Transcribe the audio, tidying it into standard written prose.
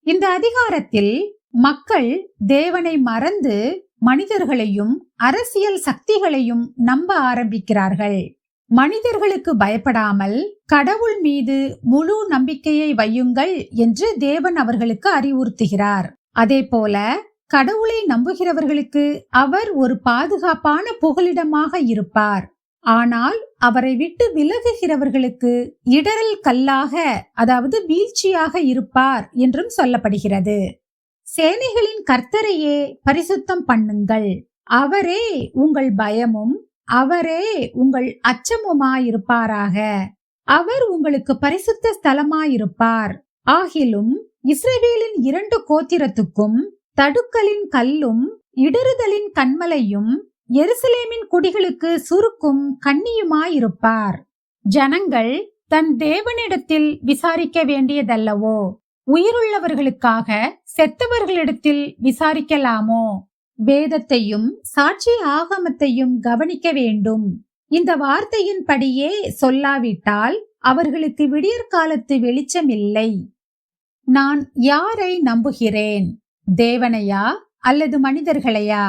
இந்த அதிகாரத்தில் மக்கள் தேவனை மறந்து மனிதர்களையும் அரசியல் சக்திகளையும் நம்ப ஆரம்பிக்கிறார்கள். மனிதர்களுக்கு பயப்படாமல் கடவுள் மீது முழு நம்பிக்கையை வையுங்கள் என்று தேவன் அவர்களுக்கு அறிவுறுத்துகிறார். அதே போல கடவுளை நம்புகிறவர்களுக்கு அவர் ஒரு பாதுகாப்பான புகலிடமாக இருப்பார். ஆனால் அவரை விட்டு விலகுகிறவர்களுக்கு இடரல் கல்லாக, அதாவது வீழ்ச்சியாக இருப்பார் என்றும் சொல்லப்படுகிறது. சேனைகளின் கர்த்தரையே பரிசுத்தம் பண்ணுங்கள், அவரே உங்கள் பயமும் அவரே உங்கள் அச்சமுமாயிருப்பாராக. அவர் உங்களுக்கு பரிசுத்த ஸ்தலமாயிருப்பார். ஆகிலும் இஸ்ரவேலின் 2 கோத்திரத்துக்கும் தடுக்கலின் கல்லும் இடறுதலின் கண்மலையும் எருசலேமின் குடிகளுக்கு சுருக்கும் கண்ணியுமாயிருப்பார். ஜனங்கள் தன் தேவனிடத்தில் விசாரிக்க வேண்டியதல்லவோ? உயிருள்ளவர்களுக்காக செத்தவர்களிடத்தில் விசாரிக்கலாமோ? வேதத்தையும் சாட்சி ஆகமத்தையும் கவனிக்க வேண்டும். இந்த வார்த்தையின்படியே சொல்லாவிட்டால் அவர்களுக்கு விடியற்காலத்து வெளிச்சம் இல்லை. நான் யாரை நம்புகிறேன்? தேவனையா அல்லது மனிதர்களையா?